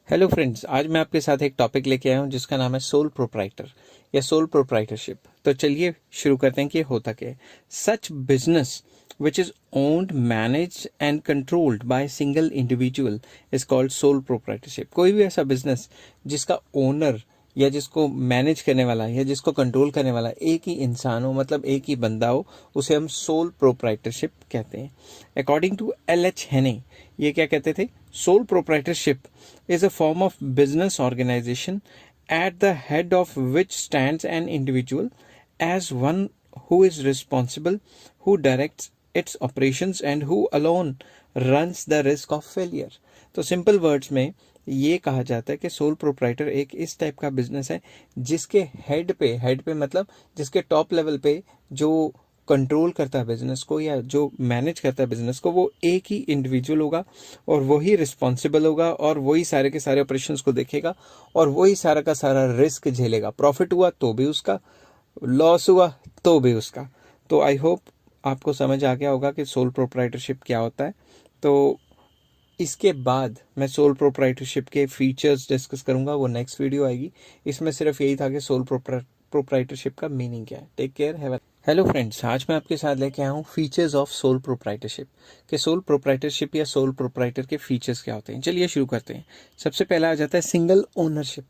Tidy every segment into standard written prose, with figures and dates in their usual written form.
Hello friends, आज मैं आपके साथ एक टॉपिक लेके आया हूँ जिसका नाम है सोल प्रोप्राइटर या सोल प्रोप्राइटरशिप। तो चलिए शुरू करते हैं कि ये होता क्या है। Such business which is owned managed and controlled by single individual is called sole proprietorship. कोई भी ऐसा बिजनेस जिसका ओनर या जिसको मैनेज करने वाला या जिसको कंट्रोल करने वाला एक ही इंसान हो, मतलब एक ही बंदा हो, उसे हम सोल प्रोप्राइटरशिप कहते हैं। According to L H. हेने, ये क्या कहते थे? Sole proprietorship is a form of business organization at the head of which stands an individual as one who is responsible, who directs its operations and who alone runs the risk of failure. तो simple words में ये कहा जाता है कि sole proprietor एक इस type का बिजनेस है जिसके हेड पे मतलब जिसके टॉप लेवल पे जो कंट्रोल करता है बिजनेस को या जो मैनेज करता है बिजनेस को, वो एक ही इंडिविजुअल होगा और वही रिस्पॉन्सिबल होगा और वही सारे के सारे ऑपरेशंस को देखेगा और वही सारा का सारा रिस्क झेलेगा। प्रॉफिट हुआ तो भी उसका, लॉस हुआ तो भी उसका। तो आई होप आपको समझ आ गया होगा कि सोल प्रोप्राइटरशिप क्या होता है। तो इसके बाद मैं सोल प्रोप्राइटरशिप के फीचर्स डिस्कस करूंगा, वो नेक्स्ट वीडियो आएगी। इसमें सिर्फ यही था कि सोल प्रोप्राइटरशिप का मीनिंग क्या है। Take care, have. Hello friends, आज मैं आपके साथ लेके आया हूँ फीचर्स ऑफ सोल प्रोप्राइटरशिप कि सोल प्रोप्राइटरशिप या सोल प्रोप्राइटर के फीचर्स क्या होते हैं। चलिए शुरू करते हैं। सबसे पहला आ जाता है सिंगल ओनरशिप।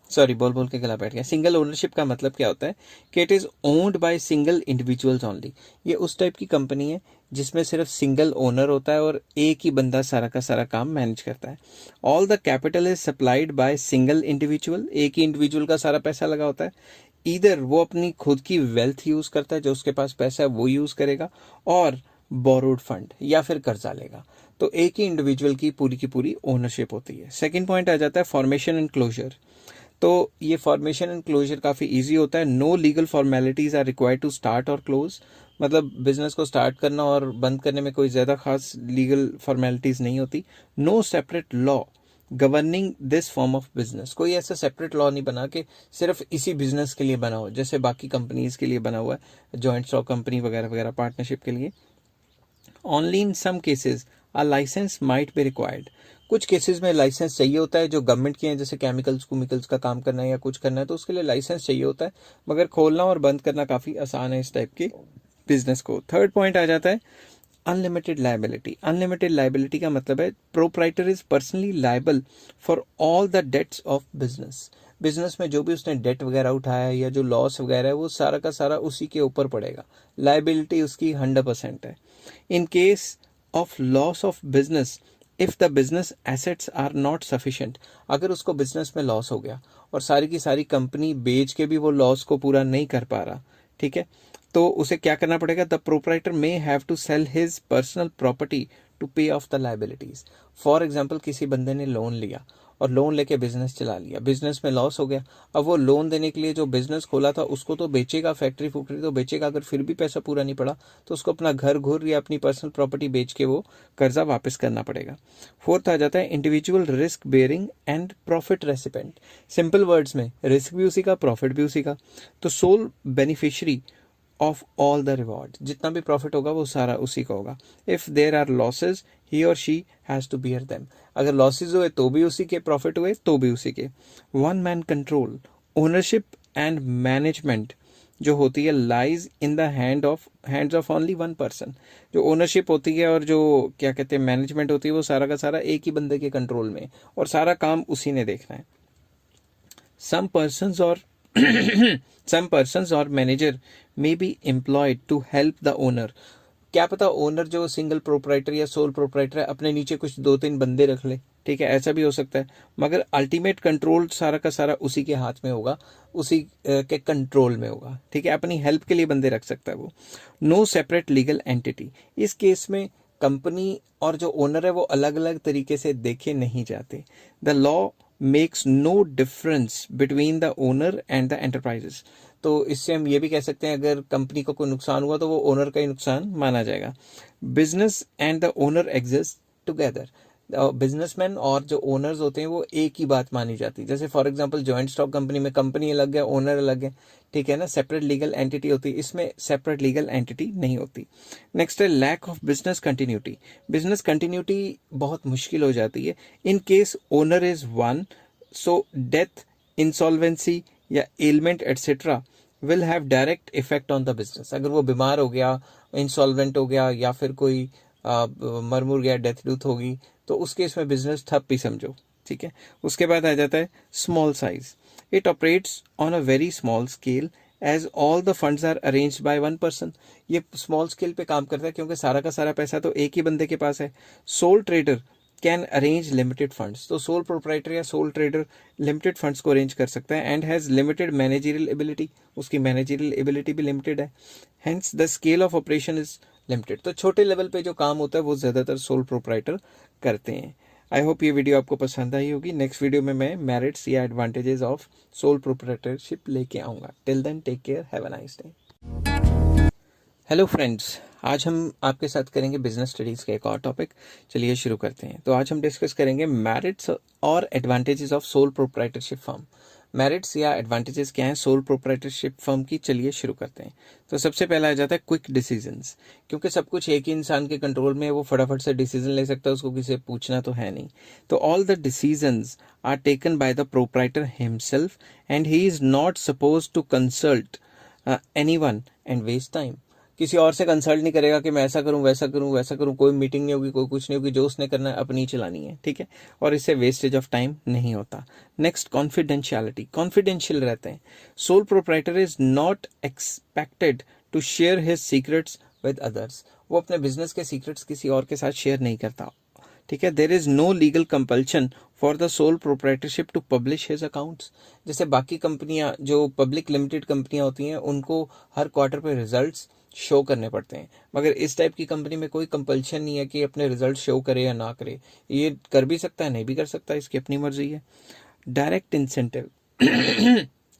सॉरी, बोल बोल के गला बैठ गया। सिंगल ओनरशिप का मतलब क्या होता है कि it is owned by single individuals only. ये उस टाइप की कंपनी है जिसमें सिर्फ सिंगल ओनर होता है और एक ही बंदा सारा का सारा काम मैनेज करता है। All the capital is supplied by single individual. एक ही इंडिविजुअल का सारा पैसा लगा होता है। इधर वो अपनी खुद की वेल्थ यूज करता है, जो उसके पास पैसा है वो यूज करेगा, और बोरोड फंड या फिर कर्जा लेगा। तो एक ही इंडिविजुअल की पूरी ओनरशिप होती है। सेकंड पॉइंट आ जाता है फॉर्मेशन एंड क्लोजर। तो ये फॉर्मेशन एंड क्लोजर काफी इजी होता है। No legal formalities are required to start और क्लोज। मतलब बिजनेस को स्टार्ट करना और बंद करने में कोई ज्यादा खास लीगल फॉर्मेलिटीज नहीं होती। No separate law governing this form of business. कोई ऐसा सेपरेट लॉ नहीं बना कि सिर्फ इसी बिजनेस के लिए बना हो, जैसे बाकी कंपनीज के लिए बना हुआ है, जॉइंट स्टॉक कंपनी वगैरह वगैरह, पार्टनरशिप के लिए। Only in some cases a licence might be required. कुछ केसेस में लाइसेंस चाहिए होता है जो गवर्नमेंट के हैं, जैसे केमिकल्स का काम करना है या कुछ करना है, तो उसके लिए लाइसेंस चाहिए होता है। मगर खोलना और बंद करना काफी आसान है इस टाइप के बिजनेस को। थर्ड पॉइंट आ जाता है अनलिमिटेड लाइबिलिटी। अनलिमिटेड लाइबिलिटी का मतलब है proprietor is personally liable for all the debts of business. Business में जो भी उसने डेट वगैरह उठाया है या जो लॉस वगैरह है, वो सारा का सारा उसी के ऊपर पड़ेगा। लाइबिलिटी उसकी 100% है। In case of loss of business, if the business assets are not sufficient, अगर उसको बिजनेस में लॉस हो गया और सारी की सारी कंपनी बेच के भी वो लॉस को पूरा नहीं कर पा रहा, ठीक है, तो उसे क्या करना पड़ेगा? The proprietor may have to sell his personal property to pay off the liabilities. For example, किसी बंदे ने लोन लिया और लोन लेके बिजनेस चला लिया, बिजनेस में लॉस हो गया। अब वो लोन देने के लिए जो बिजनेस खोला था उसको तो बेचेगा, फैक्ट्री फैक्ट्री तो बेचेगा। अगर फिर भी पैसा पूरा नहीं पड़ा तो उसको अपना घर घुर या अपनी पर्सनल प्रॉपर्टी बेच के वो कर्जा वापस करना पड़ेगा। फोर्थ आ जाता है individual risk bearing and profit recipient. Simple words में रिस्क भी उसी का, प्रॉफिट भी उसी का। तो sole beneficiary of all the reward, जितना भी प्रॉफिट होगा वो सारा उसी का होगा। If there are losses, he or she has to bear them. अगर लॉसेज हुए तो भी उसी के, प्रॉफिट हुए तो भी उसी के। One man control, ownership and management जो होती है lies in the hands of only one person. जो ओनरशिप होती है और जो क्या कहते हैं मैनेजमेंट होती है, वो सारा का सारा एक ही बंदे के कंट्रोल में और सारा काम उसी ने देखना है। some persons or some persons or manager may be employed to help the owner। क्या पता ओनर जो सिंगल प्रोप्राइटर या सोल प्रोप्राइटर है अपने नीचे कुछ 2-3 बंदे रख ले, ठीक है, ऐसा भी हो सकता है। मगर अल्टीमेट कंट्रोल सारा का सारा उसी के हाथ में होगा, उसी के कंट्रोल में होगा, ठीक है। अपनी हेल्प के लिए बंदे रख सकता है वो। No separate legal entity. इस केस में कंपनी और जो ओनर है वो अलग अलग तरीके से देखे नहीं जाते। The law makes no difference between the owner and the enterprises. तो इससे हम ये भी कह सकते हैं अगर कंपनी को कोई नुकसान हुआ तो वो ओनर का ही नुकसान माना जाएगा। Business and the owner exist together. Businessman और जो ओनर्स होते हैं वो एक ही बात मानी जाती है। जैसे for example joint stock company में कंपनी अलग है, ओनर अलग है, ठीक है ना, सेपरेट लीगल एंटिटी होती है, इसमें सेपरेट लीगल एंटिटी नहीं होती। नेक्स्ट है lack of business continuity. Business continuity बहुत मुश्किल हो जाती है in case owner is one, so death, insolvency या ailment etcetera will have direct effect on the business. अगर वो बीमार हो गया, इंसॉल्वेंट हो गया, या फिर कोई मर मुर गया, डेथ डूथ होगी, तो उस केस में बिजनेस ठप ही समझो, ठीक है। उसके बाद आ जाता है small size. It operates on a very small scale as all the funds are arranged by one person. ये स्मॉल स्केल पे काम करता है क्योंकि सारा का सारा पैसा तो एक ही बंदे के पास है। Soul trader can arrange limited funds. तो सोल प्रोप्राइटर या सोल ट्रेडर लिमिटेड फंड्स को अरेंज कर सकता है and has limited managerial ability. उसकी मैनेजरियल एबिलिटी भी लिमिटेड है। Hence the scale of operation is limited. तो छोटे लेवल पे जो काम होता है वो ज्यादातर सोल प्रोप्राइटर करते हैं। आई होप ये वीडियो आपको पसंद आई होगी। नेक्स्ट वीडियो में मैं मेरिट्स या एडवांटेजेस ऑफ सोल प्रोप्राइटरशिप लेके आऊंगा। Till then take care, have a nice day. Hello friends, आज हम आपके साथ करेंगे बिजनेस स्टडीज का एक और टॉपिक। चलिए शुरू करते हैं। तो आज हम डिस्कस करेंगे मेरिट्स और advantages of sole proprietorship firm. Merits या एडवांटेजेस क्या हैं सोल प्रोप्राइटरशिप फर्म की, चलिए शुरू करते हैं। तो सबसे पहला आ जाता है क्विक डिसीजंस। क्योंकि सब कुछ एक ही इंसान के कंट्रोल में है, वो फटाफट से डिसीजन ले सकता है, उसको किसी से पूछना तो है नहीं। तो all the decisions are taken by the proprietor himself and he is not suppose to consult anyone and waste time. किसी और से कंसल्ट नहीं करेगा कि मैं ऐसा करूं वैसा करूं वैसा करूं, कोई मीटिंग नहीं होगी, कोई कुछ नहीं होगी, जो उसने करना है अपनी चलानी है, ठीक है। और इससे वेस्टेज ऑफ टाइम नहीं होता। नेक्स्ट कॉन्फिडेंशियलिटी, कॉन्फिडेंशियल रहते हैं। Sole proprietor is not expected to share his secrets with others. वो अपने बिजनेस के सीक्रेट्स किसी और के साथ शेयर नहीं करता, ठीक है। There is no legal compulsion for the sole proprietorship to publish his accounts. जैसे बाकी कंपनियां जो पब्लिक लिमिटेड कंपनियां होती हैं उनको हर क्वार्टर पे रिजल्ट्स शो करने पड़ते हैं, मगर इस टाइप की कंपनी में कोई कंपल्शन नहीं है कि अपने रिजल्ट शो करे या ना करे। ये कर भी सकता है, नहीं भी कर सकता, इसकी अपनी मर्जी है। डायरेक्ट इंसेंटिव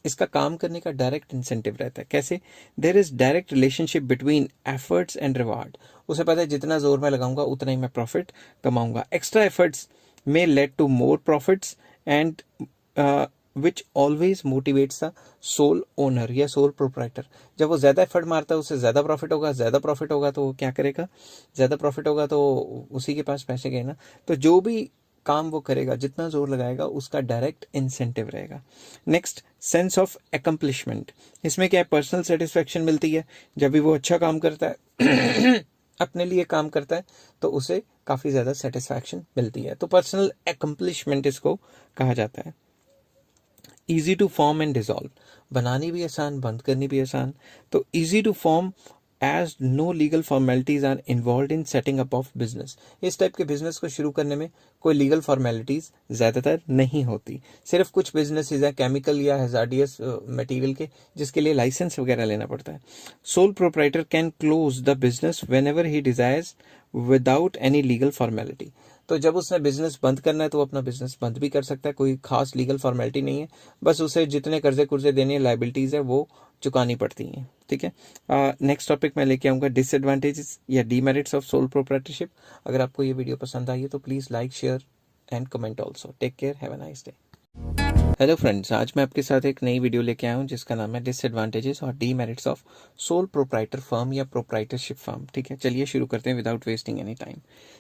इसका काम करने का डायरेक्ट इंसेंटिव रहता है। कैसे? There is direct relationship between efforts and reward. उसे पता है जितना जोर मैं लगाऊंगा उतना ही मैं प्रॉफिट कमाऊंगा। Extra efforts may led to more profits and which always motivates the sole owner या सोल प्रोप्राइटर। जब वो ज्यादा एफर्ट मारता है उससे ज्यादा प्रॉफिट होगा, ज्यादा प्रॉफिट होगा तो वो क्या करेगा, ज्यादा प्रॉफिट होगा तो उसी के पास पैसे गए ना। तो जो भी काम वो करेगा, जितना जोर लगाएगा, उसका डायरेक्ट इंसेंटिव रहेगा। Next, sense of accomplishment. इसमें क्या है, पर्सनल सेटिस्फेक्शन मिलती है जब भी वो अच्छा काम करता है अपने लिए काम करता है तो उसे काफी ज्यादा सेटिस्फैक्शन मिलती है। तो पर्सनल एकम्प्लिशमेंट इसको कहा जाता है। Easy to form and dissolve, बनानी भी आसान, बंद करनी भी आसान। तो easy to form as no legal formalities are involve in setting up of business. इस टाइप के बिजनेस को शुरू करने में कोई लीगल फॉर्मेलिटीज ज्यादातर नहीं होती। सिर्फ कुछ बिजनेसेस हैं केमिकल या हैजार्डियस मटेरियल के, जिसके लिए लाइसेंस वगैरह लेना पड़ता है। Sole proprietor can close the business when ever he desires without any legal formality. तो जब उसने बिजनेस बंद करना है तो वो अपना बिजनेस बंद भी कर सकता है, कोई खास लीगल फॉर्मेलिटी नहीं है। बस उसे जितने कर्जे कुर्जे देने, लाइबिलिटीज है, वो चुकानी पड़ती हैं, ठीक है। नेक्स्ट टॉपिक मैं लेके आऊंगा डिसएडवांटेजेस या डीमेरिट्स ऑफ सोल प्रोप्राइटरशिप। अगर आपको ये वीडियो पसंद आई है तो please like, share and comment also. Take care, have a nice day. Hello friends, आज मैं आपके साथ एक नई वीडियो लेके आया हूँ जिसका नाम है डिसएडवांटेजेस और demerits of sole proprietor firm या प्रोप्राइटरशिप फर्म, ठीक है। चलिए शुरू करते हैं विदाउट वेस्टिंग एनी टाइम।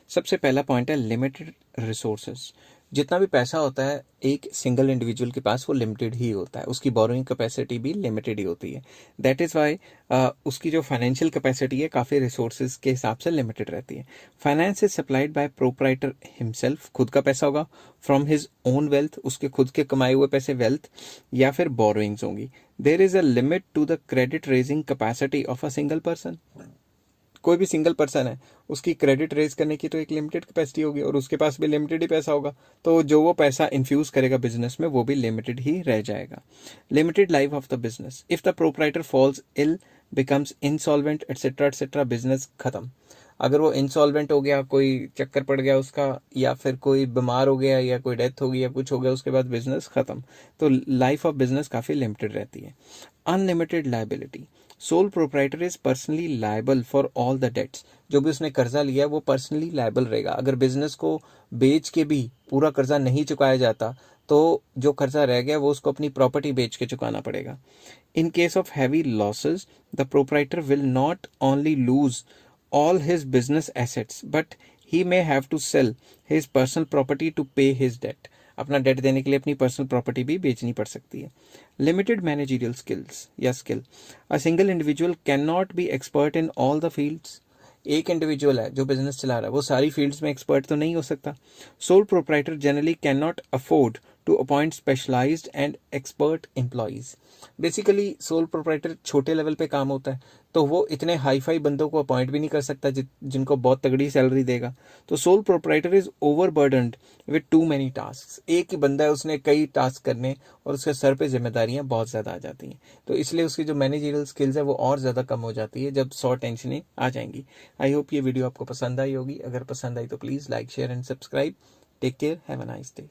सबसे पहला पॉइंट है लिमिटेड रिसोर्सेज। जितना भी पैसा होता है एक सिंगल इंडिविजुअल के पास वो लिमिटेड ही होता है, उसकी बोरोइंग कैपेसिटी भी लिमिटेड ही होती है। दैट इज वाई उसकी जो फाइनेंशियल कैपेसिटी है काफ़ी रिसोर्सेज के हिसाब से लिमिटेड रहती है। Finance is supplied by proprietor himself, खुद का पैसा होगा, फ्रॉम हिज ओन वेल्थ, उसके खुद के कमाए हुए पैसे वेल्थ, या फिर बोरोइंग्स होंगी। There is a limit to the credit raising capacity of a single person. कोई भी सिंगल पर्सन है, उसकी क्रेडिट रेज करने की तो एक लिमिटेड कैपेसिटी होगी और उसके पास भी लिमिटेड ही पैसा होगा, तो जो वो पैसा इन्फ्यूज करेगा बिजनेस में वो भी लिमिटेड ही रह जाएगा। Limited life of the business. If the proprietor falls ill, becomes insolvent et cetera et cetera, business खत्म। अगर वो इंसॉल्वेंट हो गया, कोई चक्कर पड़ गया उसका, या फिर कोई बीमार हो गया, या कोई डेथ हो गई, या कुछ हो गया, उसके बाद बिजनेस खत्म। तो लाइफ ऑफ बिजनेस काफी लिमिटेड रहती है। Unlimited liability. Sole proprietor is personally liable for all the debts. जो भी उसने कर्जा लिया है वो पर्सनली लायबल रहेगा। अगर बिजनेस को बेच के भी पूरा कर्जा नहीं चुकाया जाता तो जो कर्जा रह गया वो उसको अपनी प्रॉपर्टी बेच के चुकाना पड़ेगा। In case of heavy losses, the proprietor will not only lose all his business assets, but he may have to sell his personal property to pay his debt. अपना डेट देने के लिए अपनी पर्सनल प्रॉपर्टी भी बेचनी पड़ सकती है। लिमिटेड मैनेजरियल स्किल्स या skill, a single individual can not be expert in all the fields. एक इंडिविजुअल है जो बिजनेस चला रहा है, वो सारी फील्ड्स में एक्सपर्ट तो नहीं हो सकता। Sole proprietor generally can not afford to appoint specialised and expert employees. Basically sole proprietor छोटे लेवल पे काम होता है, तो वो इतने हाई फाई बंदों को अपॉइंट भी नहीं कर सकता जिनको बहुत तगड़ी सैलरी देगा। तो sole proprietor is overburdened with too many task. एक ही बंदा है, उसने कई टास्क करने और उसके सर पे जिम्मेदारियां बहुत ज़्यादा आ जाती हैं। तो इसलिए उसकी जो मैनेजरियल स्किल्स है वो और ज़्यादा कम हो जाती है जब 100 टेंशनें आ जाएंगी। आई होप ये वीडियो आपको पसंद आई होगी। अगर पसंद आई तो please like share and subscribe. Take care, have a nice day.